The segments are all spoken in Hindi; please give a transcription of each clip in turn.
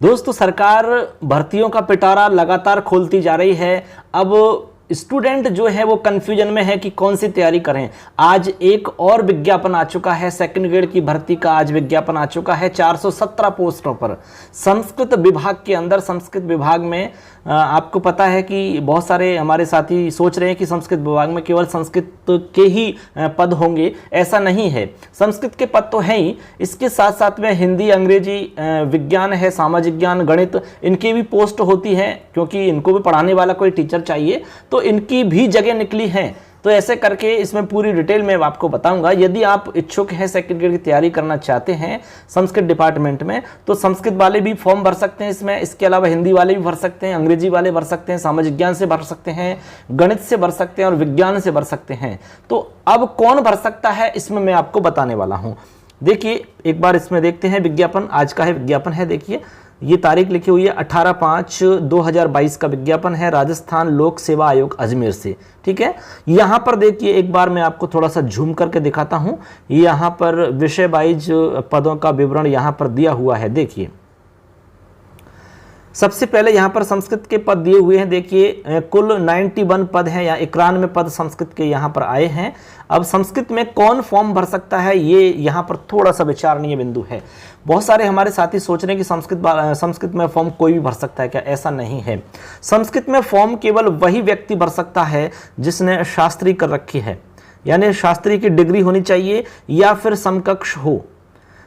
दोस्तों, सरकार भर्तियों का पिटारा लगातार खोलती जा रही है। अब स्टूडेंट जो है वो कंफ्यूजन में है कि कौन सी तैयारी करें। आज एक और विज्ञापन आ चुका है, सेकंड ग्रेड की भर्ती का आज विज्ञापन आ चुका है 417 पोस्टों पर संस्कृत विभाग के अंदर। संस्कृत विभाग में आपको पता है कि बहुत सारे हमारे साथी सोच रहे हैं कि संस्कृत विभाग में केवल संस्कृत के ही पद होंगे। ऐसा नहीं है, संस्कृत के पद तो हैं ही, इसके साथ साथ में हिंदी, अंग्रेजी, विज्ञान है, सामाजिक ज्ञान, गणित, इनकी भी पोस्ट होती है क्योंकि इनको भी पढ़ाने वाला कोई टीचर चाहिए, तो इनकी भी जगह निकली है। तो ऐसे करके इसमें पूरी डिटेल में आपको बताऊंगा। यदि आप इच्छुक हैं, सेकंड ग्रेड की तैयारी करना चाहते हैं संस्कृत डिपार्टमेंट में, तो संस्कृत वाले भी फॉर्म भर सकते हैं इसमें। इसके अलावा हिंदी वाले भी भर सकते हैं, अंग्रेजी वाले भर सकते हैं, सामाजिक ज्ञान से भर सकते हैं, गणित से भर सकते हैं और विज्ञान से भर सकते हैं। तो अब कौन भर सकता है इसमें मैं आपको बताने वाला हूं। देखिए, एक बार इसमें देखते हैं विज्ञापन। आज का है विज्ञापन है, देखिए ये तारीख लिखी हुई है 18/5/2022 का विज्ञापन है, राजस्थान लोक सेवा आयोग अजमेर से। ठीक है, यहां पर देखिए, एक बार मैं आपको थोड़ा सा झूम करके दिखाता हूं। यहां पर विषय वाइज पदों का विवरण यहां पर दिया हुआ है। देखिए, सबसे पहले यहां पर संस्कृत के पद दिए हुए हैं। देखिए, कुल 91 पद हैं या 91 पद संस्कृत के यहां पर आए हैं। अब संस्कृत में कौन फॉर्म भर सकता है, ये यहां पर थोड़ा सा विचारणीय बिंदु है। बहुत सारे हमारे साथी सोच रहे हैं कि संस्कृत में फॉर्म कोई भी भर सकता है क्या? ऐसा नहीं है। संस्कृत में फॉर्म केवल वही व्यक्ति भर सकता है जिसने शास्त्री कर रखी है, यानी शास्त्री की डिग्री होनी चाहिए या फिर समकक्ष हो।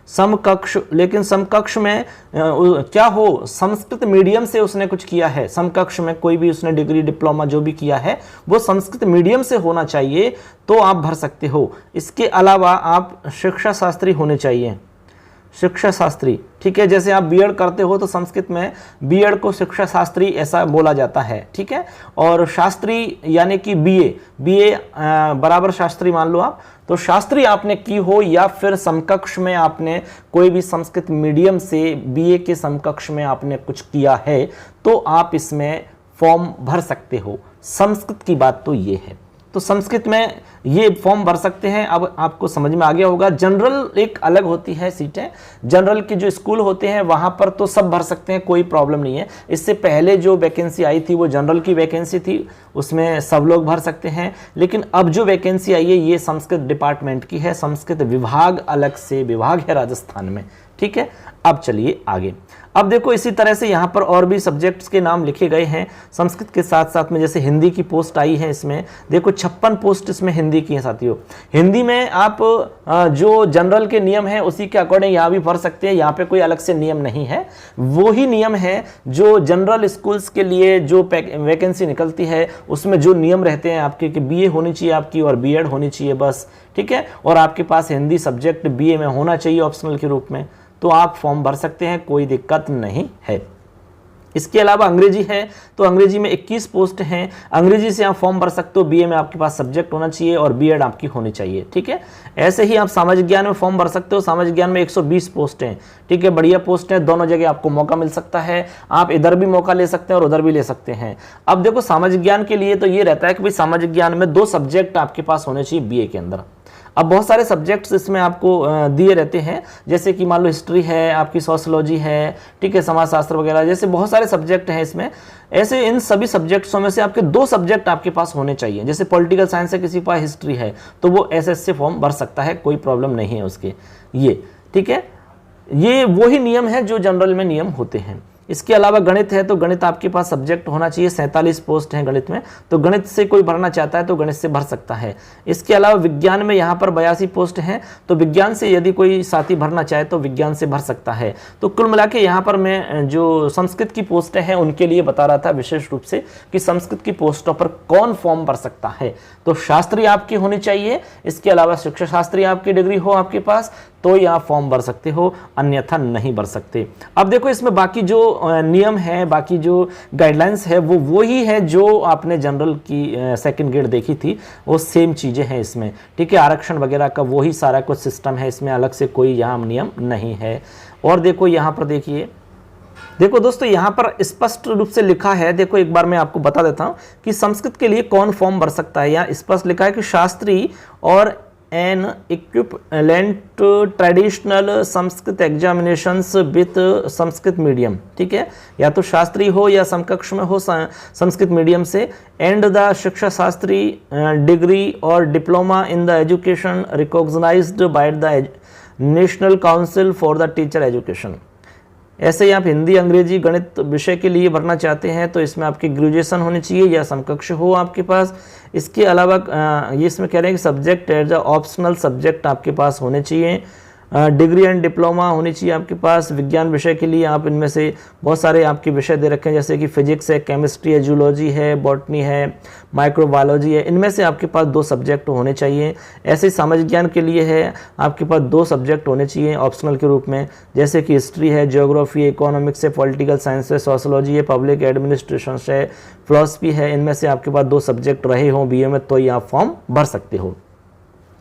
समकक्ष, लेकिन समकक्ष में क्या हो, संस्कृत मीडियम से उसने कुछ किया है। समकक्ष में कोई भी उसने डिग्री, डिप्लोमा जो भी किया है वो संस्कृत मीडियम से होना चाहिए, तो आप भर सकते हो। इसके अलावा आप शिक्षा शास्त्री होने चाहिए, शिक्षा शास्त्री। ठीक है, जैसे आप बीएड करते हो तो संस्कृत में बीएड को शिक्षा शास्त्री ऐसा बोला जाता है। ठीक है, और शास्त्री यानी कि बीए बराबर शास्त्री मान लो आप। तो शास्त्री आपने की हो या फिर समकक्ष में आपने कोई भी संस्कृत मीडियम से बीए के समकक्ष में आपने कुछ किया है, तो आप इसमें फॉर्म भर सकते हो। संस्कृत की बात तो ये है, तो संस्कृत में ये फॉर्म भर सकते हैं। अब आपको समझ में आ गया होगा। जनरल एक अलग होती है सीटें, जनरल के जो स्कूल होते हैं वहां पर तो सब भर सकते हैं, कोई प्रॉब्लम नहीं है। इससे पहले जो वैकेंसी आई थी वो जनरल की वैकेंसी थी, उसमें सब लोग भर सकते हैं। लेकिन अब जो वैकेंसी आई है ये संस्कृत डिपार्टमेंट की है, संस्कृत विभाग अलग से विभाग है राजस्थान में। ठीक है, अब चलिए आगे। अब देखो, इसी तरह से यहाँ पर और भी सब्जेक्ट्स के नाम लिखे गए हैं संस्कृत के साथ साथ में। जैसे हिंदी की पोस्ट आई है इसमें, देखो 56 पोस्ट इसमें हिंदी की है साथियों। हिंदी में आप जो जनरल के नियम है उसी के अकॉर्डिंग यहाँ भी भर सकते हैं। यहाँ पे कोई अलग से नियम नहीं है, वो ही नियम है जो जनरल स्कूल्स के लिए जो वैकेंसी निकलती है उसमें जो नियम रहते हैं आपके कि बीए होनी चाहिए आपकी और बीएड होनी चाहिए बस। ठीक है, और आपके पास हिंदी सब्जेक्ट बीए में होना चाहिए ऑप्शनल के रूप में, तो आप फॉर्म भर सकते हैं, कोई दिक्कत नहीं है। इसके अलावा अंग्रेजी है, तो अंग्रेजी में 21 पोस्ट हैं। अंग्रेजी से आप फॉर्म भर सकते हो। बीए में आपके पास सब्जेक्ट होना चाहिए और बीएड आपकी होनी चाहिए। ठीक है, ऐसे ही आप सामाजिक ज्ञान में फॉर्म भर सकते हो। सामाजिक ज्ञान में 120 पोस्ट हैं। ठीक है, बढ़िया पोस्ट है, दोनों जगह आपको मौका मिल सकता है। आप इधर भी मौका ले सकते हैं और उधर भी ले सकते हैं। अब देखो, सामाजिक ज्ञान के लिए तो ये रहता है कि भाई सामाजिक ज्ञान में 2 सब्जेक्ट आपके पास होने चाहिए बीए के अंदर। अब बहुत सारे सब्जेक्ट्स इसमें आपको दिए रहते हैं, जैसे कि मान लो हिस्ट्री है, आपकी सोशियोलॉजी है, ठीक है, समाजशास्त्र वगैरह, जैसे बहुत सारे सब्जेक्ट हैं इसमें। ऐसे इन सभी सब्जेक्ट्सों में से आपके 2 सब्जेक्ट आपके पास होने चाहिए। जैसे पॉलिटिकल साइंस है, किसी के पास हिस्ट्री है, तो वो एसएस से फॉर्म भर सकता है, कोई प्रॉब्लम नहीं है उसके। ये ठीक है, ये वही नियम है जो जनरल में नियम होते हैं। इसके अलावा गणित है, तो गणित आपके पास सब्जेक्ट होना चाहिए। 47 पोस्ट हैं गणित में, तो गणित से कोई भरना चाहता है तो गणित से भर सकता है। इसके अलावा विज्ञान में यहाँ पर 82 पोस्ट हैं, तो विज्ञान से यदि कोई साथी भरना चाहे तो विज्ञान से भर सकता है। तो कुल मिला के यहाँ पर मैं जो संस्कृत की पोस्टें हैं उनके लिए बता रहा था विशेष रूप से कि संस्कृत की पोस्टों पर कौन फॉर्म भर सकता है। तो शास्त्री आपकी होनी चाहिए, इसके अलावा शिक्षा शास्त्री आपकी डिग्री हो आपके पास, तो यहाँ फॉर्म भर सकते हो, अन्यथा नहीं भर सकते। अब देखो, इसमें बाकी जो नियम है, बाकी जो गाइडलाइंस है वो ही है जो आपने जनरल की सेकंड ग्रेड देखी थी, वो सेम चीजें हैं इसमें। ठीक है, आरक्षण वगैरह का वही सारा कुछ सिस्टम है इसमें, अलग से कोई यहाँ नियम नहीं है। और देखो यहाँ पर देखिए, देखो दोस्तों, यहाँ पर स्पष्ट रूप से लिखा है। देखो, एक बार मैं आपको बता देता हूँ कि संस्कृत के लिए कौन फॉर्म भर सकता है। यहाँ स्पष्ट लिखा है कि शास्त्री और N equivalent traditional Sanskrit examinations with Sanskrit medium, ठीक है, या तो शास्त्री हो या समकक्ष में हो संस्कृत मीडियम से, and the Shiksha Shastri degree और diploma in the education recognised by the National Council for the Teacher Education. ऐसे ही आप हिंदी अंग्रेजी गणित विषय के लिए भरना चाहते हैं तो इसमें आपकी ग्रेजुएशन होनी चाहिए या समकक्ष हो आपके पास। इसके अलावा ये इसमें कह रहे हैं कि subject as a optional subject आपके पास होने चाहिए, डिग्री एंड डिप्लोमा होनी चाहिए आपके पास। विज्ञान विषय के लिए आप इनमें से बहुत सारे आपके विषय दे रखे हैं, जैसे कि फिजिक्स है, केमिस्ट्री है, जूलॉजी है, बॉटनी है, माइक्रोबायोलॉजी है, इनमें से आपके पास 2 सब्जेक्ट होने चाहिए। ऐसे ही सामाजिक ज्ञान के लिए है आपके पास 2 सब्जेक्ट होने चाहिए ऑप्शनल के रूप में, जैसे कि हिस्ट्री है, ज्योग्राफी है, इकोनॉमिक्स है, पॉलिटिकल साइंस है, सोशोलॉजी है, पब्लिक एडमिनिस्ट्रेशन है, फिलॉसफी है। इनमें से आपके पास 2 सब्जेक्ट रहे हों बीए में तो ये आप फॉर्म भर सकते हो,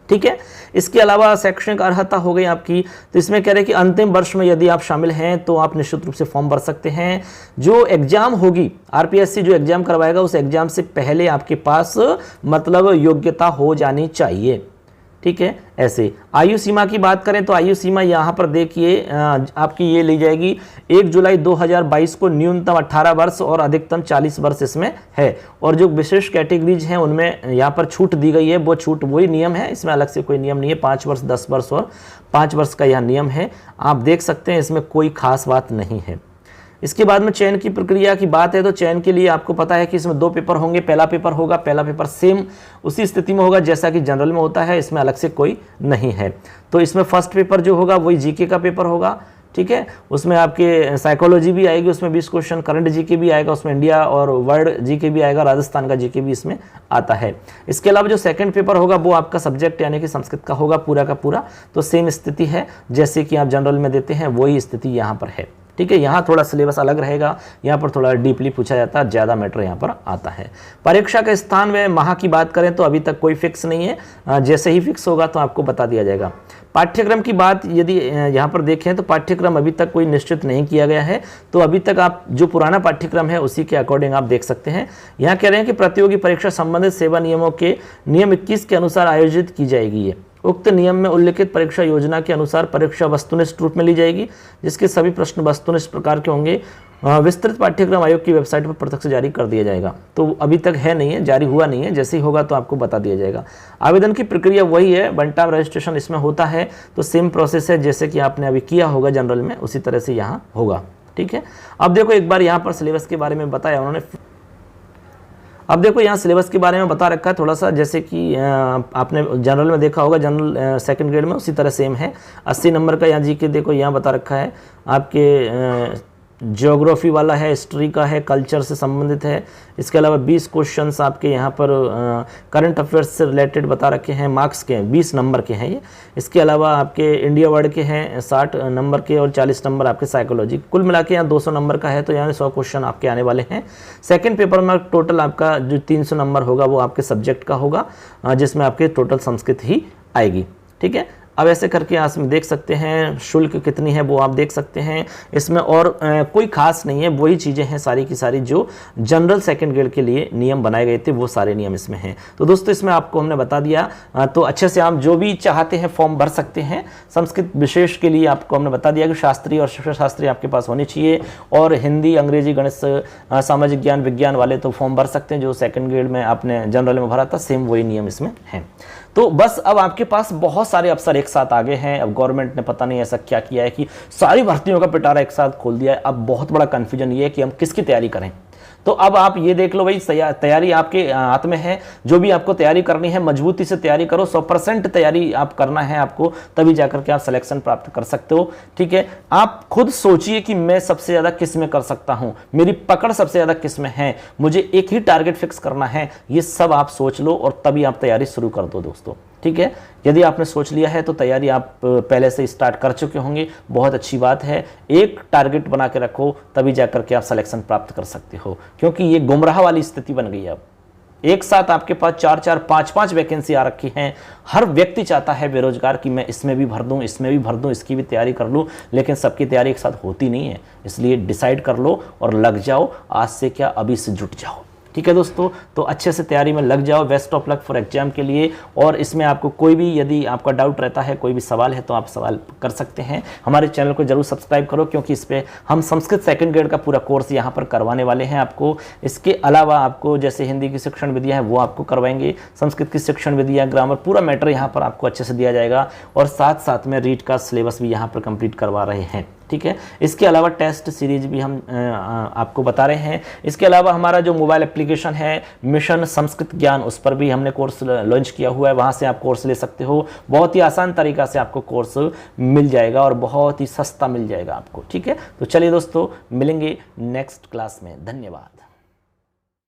ठीक है। इसके अलावा शैक्षणिक अर्हता हो गई आपकी, तो इसमें कह रहे हैं कि अंतिम वर्ष में यदि आप शामिल हैं तो आप निश्चित रूप से फॉर्म भर सकते हैं। जो एग्जाम होगी आरपीएससी जो एग्जाम करवाएगा उस एग्जाम से पहले आपके पास मतलब योग्यता हो जानी चाहिए, ठीक है। ऐसे आयु सीमा की बात करें तो आयु सीमा यहाँ पर देखिए आपकी ये ली जाएगी 1 जुलाई 2022 को न्यूनतम 18 वर्ष और अधिकतम 40 वर्ष इसमें है। और जो विशेष कैटेगरीज हैं उनमें यहाँ पर छूट दी गई है, वो छूट वही नियम है, इसमें अलग से कोई नियम नहीं है। 5 वर्ष, 10 वर्ष और 5 वर्ष का यह नियम है, आप देख सकते हैं, इसमें कोई खास बात नहीं है। इसके बाद में चयन की प्रक्रिया की बात है तो चयन के लिए आपको पता है कि इसमें 2 पेपर होंगे। पहला पेपर सेम उसी स्थिति में होगा जैसा कि जनरल में होता है, इसमें अलग से कोई नहीं है। तो इसमें फर्स्ट पेपर जो होगा वही जीके का पेपर होगा, ठीक है। उसमें आपके साइकोलॉजी भी आएगी, उसमें 20 क्वेश्चन, करंट जीके भी आएगा, उसमें इंडिया और वर्ल्ड जीके भी आएगा, राजस्थान का जीके भी इसमें आता है। इसके अलावा जो सेकंड पेपर होगा वो आपका सब्जेक्ट यानी कि संस्कृत का होगा पूरा का पूरा। तो सेम स्थिति है जैसे कि आप जनरल में देते हैं, वही स्थिति यहाँ पर है, ठीक है। यहाँ थोड़ा सिलेबस अलग रहेगा, यहाँ पर थोड़ा डीपली पूछा जाता है, ज़्यादा मैटर यहाँ पर आता है। परीक्षा के स्थान में माह की बात करें तो अभी तक कोई फिक्स नहीं है, जैसे ही फिक्स होगा तो आपको बता दिया जाएगा। पाठ्यक्रम की बात यदि यहाँ पर देखें तो पाठ्यक्रम अभी तक कोई निश्चित नहीं किया गया है, तो अभी तक आप जो पुराना पाठ्यक्रम है उसी के अकॉर्डिंग आप देख सकते हैं। यहाँ कह रहे हैं कि प्रतियोगी परीक्षा संबंधित सेवा नियमों के नियम 21 के अनुसार आयोजित की जाएगी। ये उक्त नियम में उल्लिखित परीक्षा योजना के अनुसार परीक्षा वस्तुनिष्ठ रूप में ली जाएगी, जिसके सभी प्रश्न वस्तुनिष्ठ प्रकार के होंगे। विस्तृत पाठ्यक्रम आयोग की वेबसाइट पर प्रत्यक्ष जारी कर दिया जाएगा। तो अभी तक है नहीं है, जारी हुआ नहीं है, जैसे ही होगा तो आपको बता दिया जाएगा। आवेदन की प्रक्रिया वही है, वन टाइम रजिस्ट्रेशन इसमें होता है, तो सेम प्रोसेस है जैसे कि आपने अभी किया होगा जनरल में, उसी तरह से यहाँ होगा, ठीक है। अब देखो एक बार यहाँ पर सिलेबस के बारे में बताया उन्होंने। अब देखो यहाँ सिलेबस के बारे में बता रखा है थोड़ा सा, जैसे कि आपने जनरल में देखा होगा, जनरल सेकंड ग्रेड में उसी तरह सेम है। 80 नंबर का यहाँ जीके देखो यहाँ बता रखा है, आपके ज्योग्राफी वाला है, हिस्ट्री का है, कल्चर से संबंधित है। इसके अलावा 20 क्वेश्चंस आपके यहाँ पर करंट अफेयर्स से रिलेटेड बता रखे हैं, मार्क्स के हैं, 20 नंबर के हैं ये। इसके अलावा आपके इंडिया वर्ल्ड के हैं 60 नंबर के और 40 नंबर आपके साइकोलॉजी। कुल मिला के यहाँ 200 नंबर का है, तो यहाँ 100 क्वेश्चन आपके आने वाले हैं। सेकेंड पेपर में टोटल आपका जो 300 नंबर होगा वो आपके सब्जेक्ट का होगा, जिसमें आपके टोटल संस्कृत ही आएगी, ठीक है। अब ऐसे करके आप देख सकते हैं शुल्क कितनी है वो आप देख सकते हैं। इसमें और कोई खास नहीं है, वही चीज़ें हैं सारी की सारी जो जनरल सेकंड ग्रेड के लिए नियम बनाए गए थे, वो सारे नियम इसमें हैं। तो दोस्तों इसमें आपको हमने बता दिया, तो अच्छे से आप जो भी चाहते हैं फॉर्म भर सकते हैं। संस्कृत विशेष के लिए आपको हमने बता दिया कि शास्त्रीय और शिक्षा शास्त्री आपके पास होनी चाहिए, और हिंदी अंग्रेजी गणित सामाजिक ज्ञान विज्ञान वाले तो फॉर्म भर सकते हैं, जो सेकेंड ग्रेड में आपने जनरल में भरा था सेम वही नियम इसमें है। तो बस अब आपके पास बहुत सारे अफसर एक साथ आ गए हैं। अब गवर्नमेंट ने पता नहीं ऐसा क्या किया है कि सारी भर्तियों का पिटारा एक साथ खोल दिया है। अब बहुत बड़ा कंफ्यूजन ये है कि हम किसकी तैयारी करें। तो अब आप ये देख लो भाई, तैयारी आपके हाथ में है। जो भी आपको तैयारी करनी है मजबूती से तैयारी करो, 100% तैयारी आप करना है आपको, तभी जाकर के आप सिलेक्शन प्राप्त कर सकते हो, ठीक है। आप खुद सोचिए कि मैं सबसे ज्यादा किस में कर सकता हूं, मेरी पकड़ सबसे ज्यादा किस में है, मुझे एक ही टारगेट फिक्स करना है। ये सब आप सोच लो और तभी आप तैयारी शुरू कर दो दोस्तों, ठीक है। यदि आपने सोच लिया है तो तैयारी आप पहले से स्टार्ट कर चुके होंगे, बहुत अच्छी बात है। एक टारगेट बना के रखो, तभी जाकर के आप सिलेक्शन प्राप्त कर सकते हो, क्योंकि ये गुमराह वाली स्थिति बन गई है। अब एक साथ आपके पास 4-4, 5-5 वैकेंसी आ रखी हैं। हर व्यक्ति चाहता है बेरोजगार कि मैं इसमें भी भर दूं, इसमें भी भर दूं, इसकी भी तैयारी कर लूं, लेकिन सबकी तैयारी एक साथ होती नहीं है। इसलिए डिसाइड कर लो और लग जाओ। आज से क्या, अभी से जुट जाओ, ठीक है दोस्तों, तो अच्छे से तैयारी में लग जाओ। Best of luck for exam के लिए। और इसमें आपको कोई भी यदि आपका डाउट रहता है, कोई भी सवाल है, तो आप सवाल कर सकते हैं। हमारे चैनल को जरूर सब्सक्राइब करो, क्योंकि इस पर हम संस्कृत सेकंड ग्रेड का पूरा कोर्स यहाँ पर करवाने वाले हैं आपको। इसके अलावा आपको जैसे हिंदी की शिक्षण विधियाँ हैं वो आपको करवाएंगे, संस्कृत की शिक्षण विधियाँ, ग्रामर, पूरा मैटर यहाँ पर आपको अच्छे से दिया जाएगा। और साथ साथ में रीड का सिलेबस भी यहाँ पर कंप्लीट करवा रहे हैं, ठीक है। इसके अलावा टेस्ट सीरीज भी हम आपको बता रहे हैं। इसके अलावा हमारा जो मोबाइल एप्लीकेशन है मिशन संस्कृत ज्ञान, उस पर भी हमने कोर्स लॉन्च किया हुआ है, वहाँ से आप कोर्स ले सकते हो। बहुत ही आसान तरीका से आपको कोर्स मिल जाएगा और बहुत ही सस्ता मिल जाएगा आपको, ठीक है। तो चलिए दोस्तों, मिलेंगे नेक्स्ट क्लास में। धन्यवाद।